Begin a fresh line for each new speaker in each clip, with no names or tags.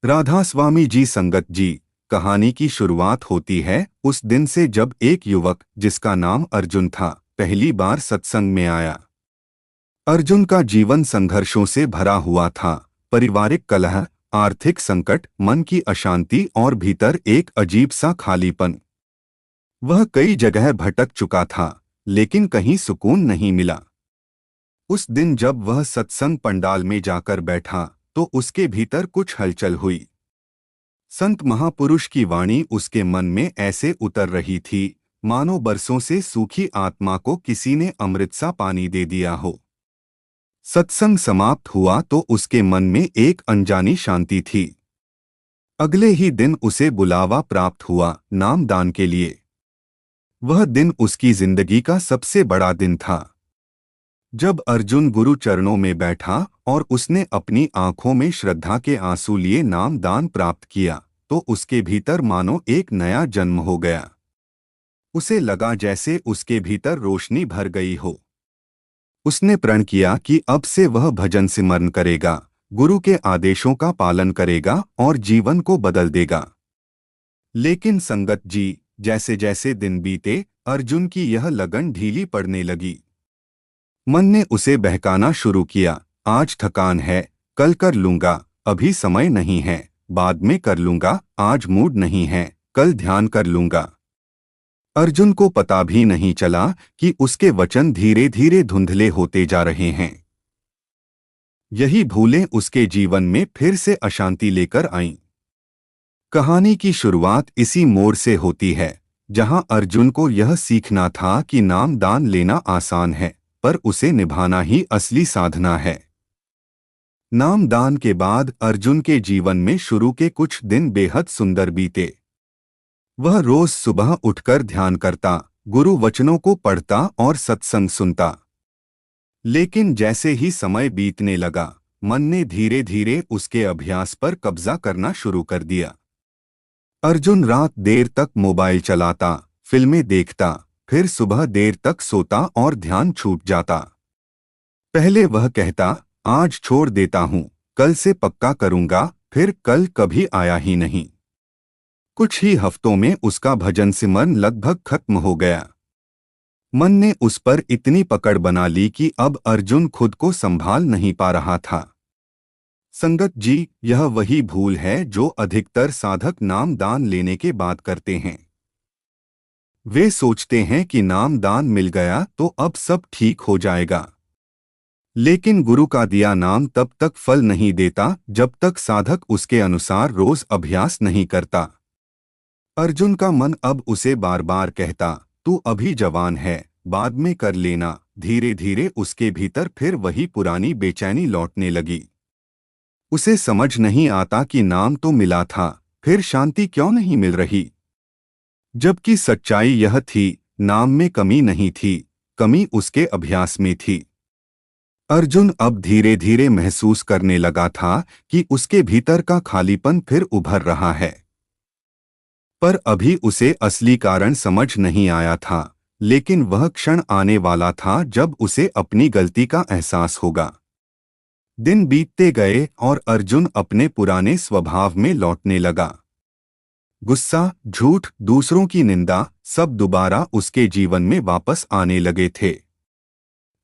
राधा स्वामी जी। संगत जी, कहानी की शुरुआत होती है उस दिन से जब एक युवक जिसका नाम अर्जुन था पहली बार सत्संग में आया। अर्जुन का जीवन संघर्षों से भरा हुआ था। पारिवारिक कलह, आर्थिक संकट, मन की अशांति और भीतर एक अजीब सा खालीपन। वह कई जगह भटक चुका था, लेकिन कहीं सुकून नहीं मिला। उस दिन जब वह सत्संग पंडाल में जाकर बैठा तो उसके भीतर कुछ हलचल हुई। संत महापुरुष की वाणी उसके मन में ऐसे उतर रही थी मानो बरसों से सूखी आत्मा को किसी ने अमृत सा पानी दे दिया हो। सत्संग समाप्त हुआ तो उसके मन में एक अनजानी शांति थी। अगले ही दिन उसे बुलावा प्राप्त हुआ नामदान के लिए। वह दिन उसकी जिंदगी का सबसे बड़ा दिन था। जब अर्जुन गुरु चरणों में बैठा और उसने अपनी आंखों में श्रद्धा के आंसू लिए नामदान प्राप्त किया तो उसके भीतर मानो एक नया जन्म हो गया। उसे लगा जैसे उसके भीतर रोशनी भर गई हो। उसने प्रण किया कि अब से वह भजन सिमरन करेगा, गुरु के आदेशों का पालन करेगा और जीवन को बदल देगा। लेकिन संगत जी, जैसे जैसे दिन बीते अर्जुन की यह लगन ढीली पड़ने लगी। मन ने उसे बहकाना शुरू किया। आज थकान है, कल कर लूंगा, अभी समय नहीं है, बाद में कर लूंगा, आज मूड नहीं है, कल ध्यान कर लूंगा। अर्जुन को पता भी नहीं चला कि उसके वचन धीरे धीरे धुंधले होते जा रहे हैं। यही भूलें उसके जीवन में फिर से अशांति लेकर आईं। कहानी की शुरुआत इसी मोड़ से होती है, जहां अर्जुन को यह सीखना था कि नाम दान लेना आसान है, पर उसे निभाना ही असली साधना है। नाम दान के बाद अर्जुन के जीवन में शुरू के कुछ दिन बेहद सुंदर बीते। वह रोज सुबह उठकर ध्यान करता, गुरु वचनों को पढ़ता और सत्संग सुनता। लेकिन जैसे ही समय बीतने लगा, मन ने धीरे धीरे उसके अभ्यास पर कब्जा करना शुरू कर दिया। अर्जुन रात देर तक मोबाइल चलाता, फिल्में देखता, फिर सुबह देर तक सोता और ध्यान छूट जाता। पहले वह कहता, आज छोड़ देता हूँ, कल से पक्का करूँगा, फिर कल कभी आया ही नहीं। कुछ ही हफ्तों में उसका भजन सिमरन लगभग खत्म हो गया। मन ने उस पर इतनी पकड़ बना ली कि अब अर्जुन खुद को संभाल नहीं पा रहा था। संगत जी, यह वही भूल है जो अधिकतर साधक नाम दान लेने के बाद करते हैं। वे सोचते हैं कि नाम दान मिल गया तो अब सब ठीक हो जाएगा। लेकिन गुरु का दिया नाम तब तक फल नहीं देता जब तक साधक उसके अनुसार रोज अभ्यास नहीं करता। अर्जुन का मन अब उसे बार बार कहता, तू अभी जवान है, बाद में कर लेना। धीरे धीरे उसके भीतर फिर वही पुरानी बेचैनी लौटने लगी। उसे समझ नहीं आता कि नाम तो मिला था, फिर शांति क्यों नहीं मिल रही। जबकि सच्चाई यह थी, नाम में कमी नहीं थी, कमी उसके अभ्यास में थी। अर्जुन अब धीरे धीरे महसूस करने लगा था कि उसके भीतर का खालीपन फिर उभर रहा है। पर अभी उसे असली कारण समझ नहीं आया था, लेकिन वह क्षण आने वाला था जब उसे अपनी गलती का एहसास होगा। दिन बीतते गए और अर्जुन अपने पुराने स्वभाव में लौटने लगा। गुस्सा, झूठ, दूसरों की निंदा, सब दोबारा उसके जीवन में वापस आने लगे थे।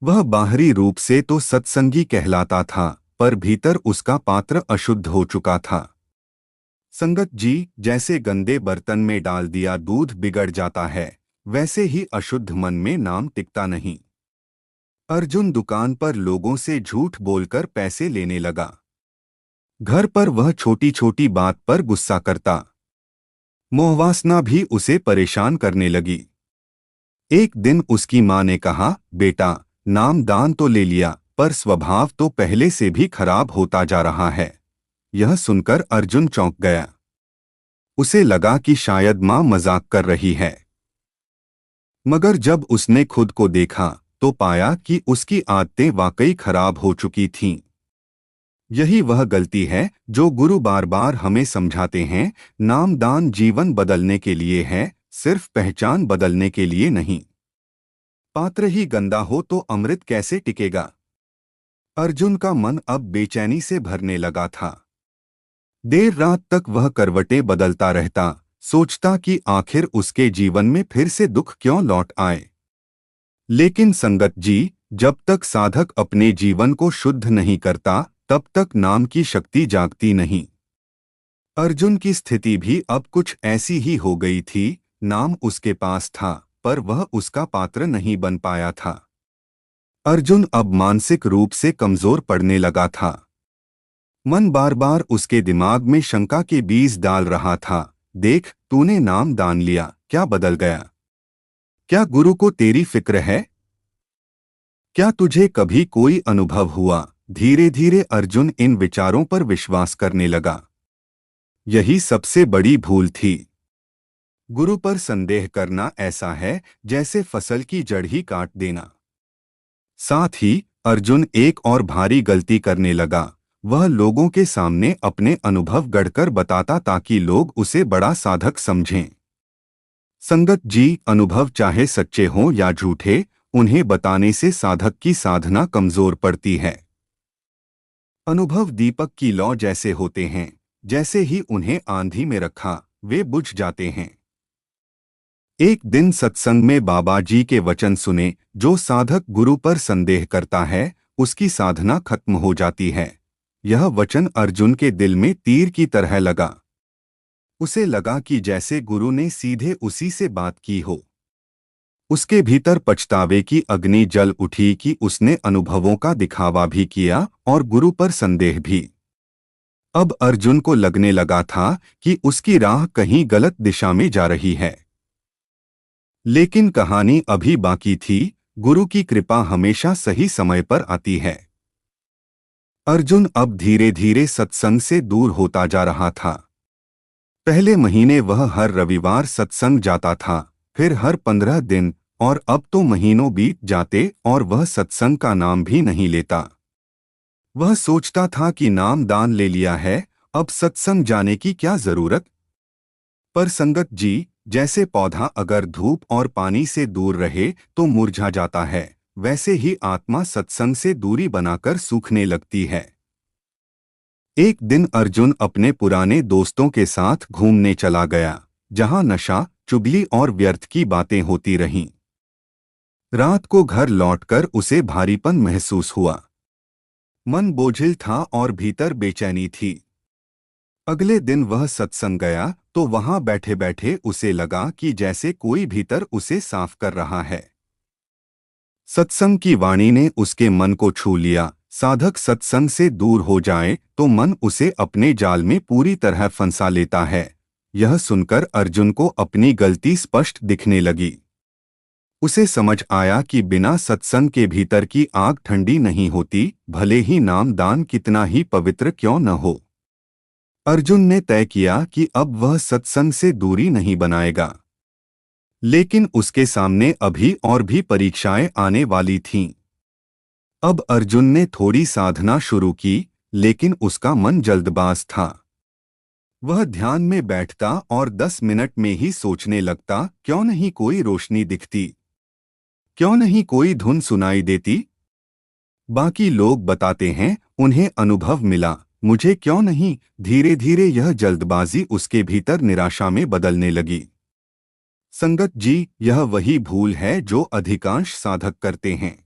वह बाहरी रूप से तो सत्संगी कहलाता था, पर भीतर उसका पात्र अशुद्ध हो चुका था। संगत जी, जैसे गंदे बर्तन में डाल दिया दूध बिगड़ जाता है, वैसे ही अशुद्ध मन में नाम टिकता नहीं। अर्जुन दुकान पर लोगों से झूठ बोलकर पैसे लेने लगा। घर पर वह छोटी छोटी बात पर गुस्सा करता। मोहवासना भी उसे परेशान करने लगी। एक दिन उसकी माँ ने कहा, बेटा, नाम दान तो ले लिया, पर स्वभाव तो पहले से भी खराब होता जा रहा है। यह सुनकर अर्जुन चौंक गया। उसे लगा कि शायद माँ मजाक कर रही है। मगर जब उसने खुद को देखा तो पाया कि उसकी आदतें वाकई खराब हो चुकी थीं। यही वह गलती है जो गुरु बार बार हमें समझाते हैं, नाम दान जीवन बदलने के लिए है, सिर्फ पहचान बदलने के लिए नहीं। पात्र ही गंदा हो तो अमृत कैसे टिकेगा। अर्जुन का मन अब बेचैनी से भरने लगा था। देर रात तक वह करवटें बदलता रहता, सोचता कि आखिर उसके जीवन में फिर से दुख क्यों लौट आए। लेकिन संगत जी, जब तक साधक अपने जीवन को शुद्ध नहीं करता, तब तक नाम की शक्ति जागती नहीं। अर्जुन की स्थिति भी अब कुछ ऐसी ही हो गई थी। नाम उसके पास था, पर वह उसका पात्र नहीं बन पाया था। अर्जुन अब मानसिक रूप से कमजोर पड़ने लगा था। मन बार बार उसके दिमाग में शंका के बीज डाल रहा था। देख, तूने नाम दान लिया, क्या बदल गया? क्या गुरु को तेरी फिक्र है? क्या तुझे कभी कोई अनुभव हुआ? धीरे धीरे अर्जुन इन विचारों पर विश्वास करने लगा। यही सबसे बड़ी भूल थी। गुरु पर संदेह करना ऐसा है जैसे फसल की जड़ ही काट देना। साथ ही अर्जुन एक और भारी गलती करने लगा। वह लोगों के सामने अपने अनुभव गढ़कर बताता ताकि लोग उसे बड़ा साधक समझें। संगत जी, अनुभव चाहे सच्चे हों या झूठे, उन्हें बताने से साधक की साधना कमजोर पड़ती है। अनुभव दीपक की लौ जैसे होते हैं, जैसे ही उन्हें आंधी में रखा, वे बुझ जाते हैं। एक दिन सत्संग में बाबा जी के वचन सुने, जो साधक गुरु पर संदेह करता है, उसकी साधना खत्म हो जाती है। यह वचन अर्जुन के दिल में तीर की तरह लगा। उसे लगा कि जैसे गुरु ने सीधे उसी से बात की हो। उसके भीतर पछतावे की अग्नि जल उठी कि उसने अनुभवों का दिखावा भी किया और गुरु पर संदेह भी। अब अर्जुन को लगने लगा था कि उसकी राह कहीं गलत दिशा में जा रही है। लेकिन कहानी अभी बाकी थी। गुरु की कृपा हमेशा सही समय पर आती है। अर्जुन अब धीरे धीरे सत्संग से दूर होता जा रहा था। पहले महीने वह हर रविवार सत्संग जाता था, फिर हर 15 दिन, और अब तो महीनों बीत जाते और वह सत्संग का नाम भी नहीं लेता। वह सोचता था कि नाम दान ले लिया है, अब सत्संग जाने की क्या जरूरत। पर संगत जी, जैसे पौधा अगर धूप और पानी से दूर रहे तो मुरझा जाता है, वैसे ही आत्मा सत्संग से दूरी बनाकर सूखने लगती है। एक दिन अर्जुन अपने पुराने दोस्तों के साथ घूमने चला गया, जहां नशा, चुगली और व्यर्थ की बातें होती रहीं। रात को घर लौटकर उसे भारीपन महसूस हुआ। मन बोझिल था और भीतर बेचैनी थी। अगले दिन वह सत्संग गया तो वहां बैठे बैठे उसे लगा कि जैसे कोई भीतर उसे साफ कर रहा है। सत्संग की वाणी ने उसके मन को छू लिया। साधक सत्संग से दूर हो जाए तो मन उसे अपने जाल में पूरी तरह फंसा लेता है। यह सुनकर अर्जुन को अपनी गलती स्पष्ट दिखने लगी। उसे समझ आया कि बिना सत्संग के भीतर की आग ठंडी नहीं होती, भले ही नाम दान कितना ही पवित्र क्यों न हो। अर्जुन ने तय किया कि अब वह सत्संग से दूरी नहीं बनाएगा। लेकिन उसके सामने अभी और भी परीक्षाएं आने वाली थीं। अब अर्जुन ने थोड़ी साधना शुरू की, लेकिन उसका मन जल्दबाज था। वह ध्यान में बैठता और 10 मिनट में ही सोचने लगता, क्यों नहीं कोई रोशनी दिखती, क्यों नहीं कोई धुन सुनाई देती। बाकी लोग बताते हैं उन्हें अनुभव मिला, मुझे क्यों नहीं। धीरे धीरे यह जल्दबाजी उसके भीतर निराशा में बदलने लगी। संगत जी, यह वही भूल है जो अधिकांश साधक करते हैं।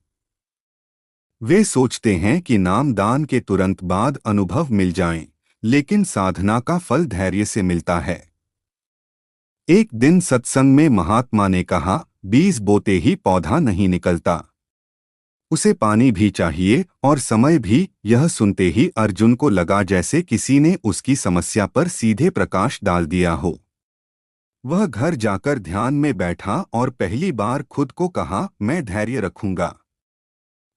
वे सोचते हैं कि नाम दान के तुरंत बाद अनुभव मिल जाएं, लेकिन साधना का फल धैर्य से मिलता है। एक दिन सत्संग में महात्मा ने कहा, बीज बोते ही पौधा नहीं निकलता, उसे पानी भी चाहिए और समय भी। यह सुनते ही अर्जुन को लगा जैसे किसी ने उसकी समस्या पर सीधे प्रकाश डाल दिया हो। वह घर जाकर ध्यान में बैठा और पहली बार खुद को कहा, मैं धैर्य रखूंगा।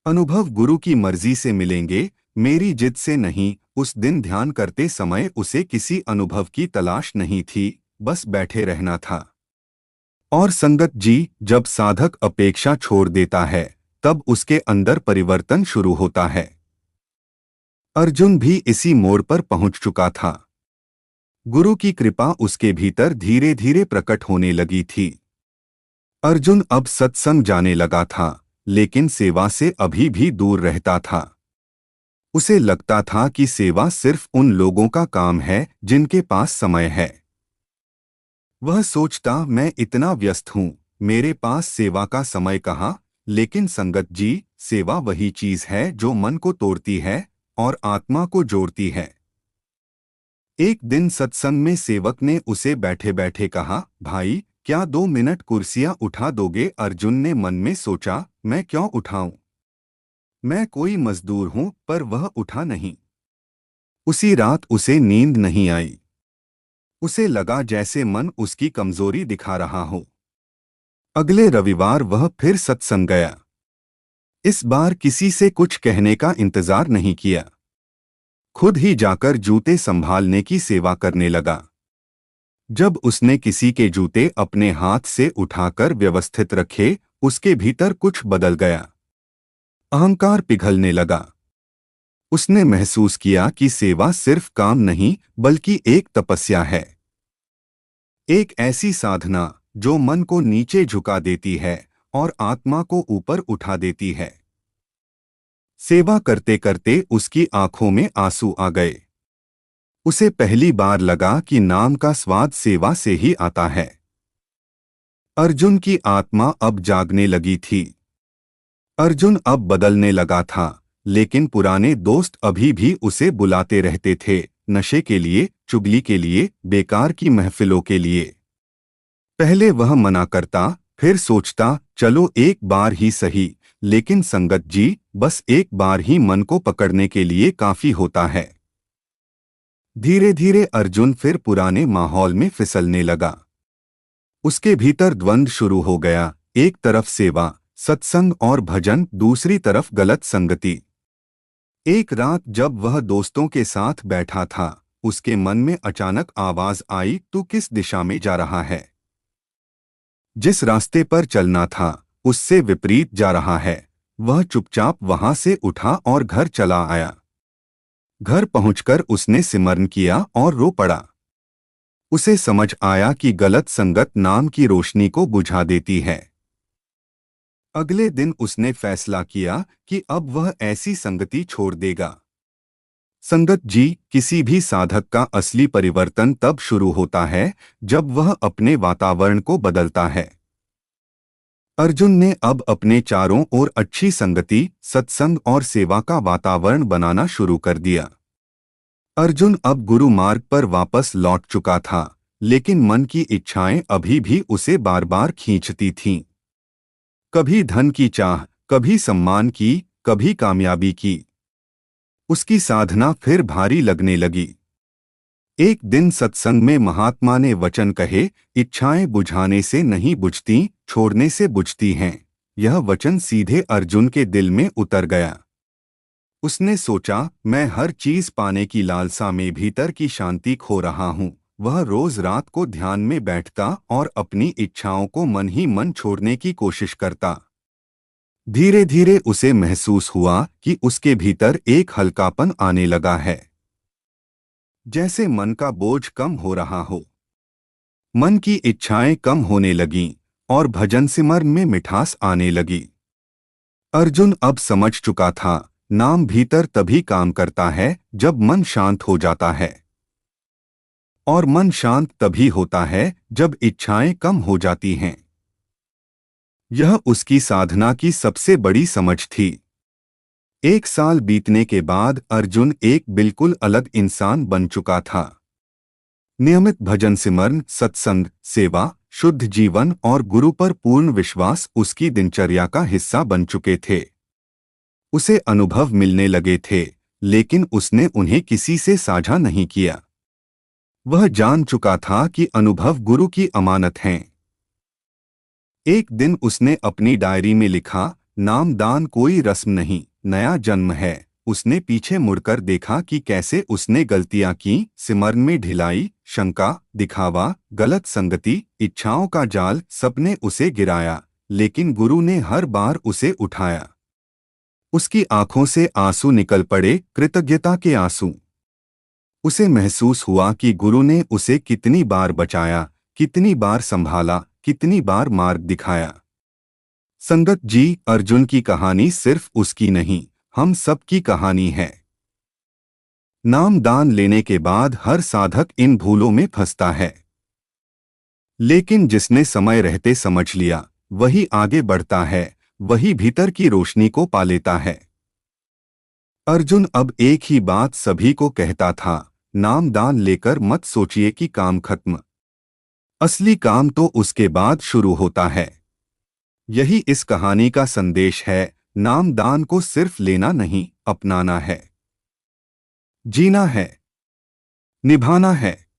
अनुभव गुरु की मर्जी से मिलेंगे, मेरी जिद से नहीं। उस दिन ध्यान करते समय उसे किसी अनुभव की तलाश नहीं थी, बस बैठे रहना था। और संगत जी, जब साधक अपेक्षा छोड़ देता है, तब उसके अंदर परिवर्तन शुरू होता है। अर्जुन भी इसी मोड़ पर पहुंच चुका था। गुरु की कृपा उसके भीतर धीरे धीरे प्रकट होने लगी थी। अर्जुन अब सत्संग जाने लगा था, लेकिन सेवा से अभी भी दूर रहता था। उसे लगता था कि सेवा सिर्फ उन लोगों का काम है जिनके पास समय है। वह सोचता, मैं इतना व्यस्त हूँ, मेरे पास सेवा का समय कहाँ। लेकिन संगत जी, सेवा वही चीज है जो मन को तोड़ती है और आत्मा को जोड़ती है। एक दिन सत्संग में सेवक ने उसे बैठे बैठे कहा, भाई क्या 2 मिनट कुर्सियां उठा दोगे? अर्जुन ने मन में सोचा, मैं क्यों उठाऊं, मैं कोई मजदूर हूं। पर वह उठा नहीं। उसी रात उसे नींद नहीं आई। उसे लगा जैसे मन उसकी कमजोरी दिखा रहा हो। अगले रविवार वह फिर सत्संग गया। इस बार किसी से कुछ कहने का इंतजार नहीं किया। खुद ही जाकर जूते संभालने की सेवा करने लगा। जब उसने किसी के जूते अपने हाथ से उठाकर व्यवस्थित रखे, उसके भीतर कुछ बदल गया। अहंकार पिघलने लगा। उसने महसूस किया कि सेवा सिर्फ काम नहीं बल्कि एक तपस्या है। एक ऐसी साधना जो मन को नीचे झुका देती है और आत्मा को ऊपर उठा देती है। सेवा करते करते उसकी आंखों में आंसू आ गए। उसे पहली बार लगा कि नाम का स्वाद सेवा से ही आता है। अर्जुन की आत्मा अब जागने लगी थी। अर्जुन अब बदलने लगा था, लेकिन पुराने दोस्त अभी भी उसे बुलाते रहते थे, नशे के लिए, चुगली के लिए, बेकार की महफिलों के लिए। पहले वह मना करता, फिर सोचता, चलो एक बार ही सही। लेकिन संगत जी, बस एक बार ही मन को पकड़ने के लिए काफी होता है। धीरे धीरे अर्जुन फिर पुराने माहौल में फिसलने लगा। उसके भीतर द्वंद्व शुरू हो गया, एक तरफ सेवा, सत्संग और भजन, दूसरी तरफ गलत संगति। एक रात जब वह दोस्तों के साथ बैठा था, उसके मन में अचानक आवाज आई, तू किस दिशा में जा रहा है? जिस रास्ते पर चलना था उससे विपरीत जा रहा है। वह चुपचाप वहां से उठा और घर चला आया। घर पहुंचकर उसने सिमरन किया और रो पड़ा। उसे समझ आया कि गलत संगत नाम की रोशनी को बुझा देती है। अगले दिन उसने फैसला किया कि अब वह ऐसी संगति छोड़ देगा। संगत जी, किसी भी साधक का असली परिवर्तन तब शुरू होता है जब वह अपने वातावरण को बदलता है। अर्जुन ने अब अपने चारों ओर अच्छी संगति, सत्संग और सेवा का वातावरण बनाना शुरू कर दिया। अर्जुन अब गुरु मार्ग पर वापस लौट चुका था, लेकिन मन की इच्छाएं अभी भी उसे बार बार खींचती थीं। कभी धन की चाह, कभी सम्मान की, कभी कामयाबी की। उसकी साधना फिर भारी लगने लगी। एक दिन सत्संग में महात्मा ने वचन कहे, इच्छाएं बुझाने से नहीं बुझती, छोड़ने से बुझती हैं। यह वचन सीधे अर्जुन के दिल में उतर गया। उसने सोचा, मैं हर चीज पाने की लालसा में भीतर की शांति खो रहा हूँ। वह रोज रात को ध्यान में बैठता और अपनी इच्छाओं को मन ही मन छोड़ने की कोशिश करता। धीरे धीरे उसे महसूस हुआ कि उसके भीतर एक हल्कापन आने लगा है, जैसे मन का बोझ कम हो रहा हो। मन की इच्छाएं कम होने लगीं और भजन सिमरन में मिठास आने लगी। अर्जुन अब समझ चुका था, नाम भीतर तभी काम करता है जब मन शांत हो जाता है, और मन शांत तभी होता है जब इच्छाएं कम हो जाती हैं। यह उसकी साधना की सबसे बड़ी समझ थी। 1 साल बीतने के बाद अर्जुन एक बिल्कुल अलग इंसान बन चुका था। नियमित भजन सिमरन, सत्संग, सेवा, शुद्ध जीवन और गुरु पर पूर्ण विश्वास उसकी दिनचर्या का हिस्सा बन चुके थे। उसे अनुभव मिलने लगे थे, लेकिन उसने उन्हें किसी से साझा नहीं किया। वह जान चुका था कि अनुभव गुरु की अमानत हैं। एक दिन उसने अपनी डायरी में लिखा, नाम दान कोई रस्म नहीं, नया जन्म है। उसने पीछे मुड़कर देखा कि कैसे उसने गलतियां की, सिमरन में ढिलाई, शंका, दिखावा, गलत संगति, इच्छाओं का जाल, सबने उसे गिराया, लेकिन गुरु ने हर बार उसे उठाया। उसकी आंखों से आंसू निकल पड़े, कृतज्ञता के आंसू। उसे महसूस हुआ कि गुरु ने उसे कितनी बार बचाया, कितनी बार संभाला, कितनी बार मार्ग दिखाया। संगत जी, अर्जुन की कहानी सिर्फ उसकी नहीं, हम सब की कहानी है। नाम दान लेने के बाद हर साधक इन भूलों में फंसता है। लेकिन जिसने समय रहते समझ लिया, वही आगे बढ़ता है, वही भीतर की रोशनी को पा लेता है। अर्जुन अब एक ही बात सभी को कहता था, नाम दान लेकर मत सोचिए कि काम खत्म। असली काम तो उसके बाद शुरू होता है। यही इस कहानी का संदेश है। नाम दान को सिर्फ लेना नहीं, अपनाना है, जीना है, निभाना है।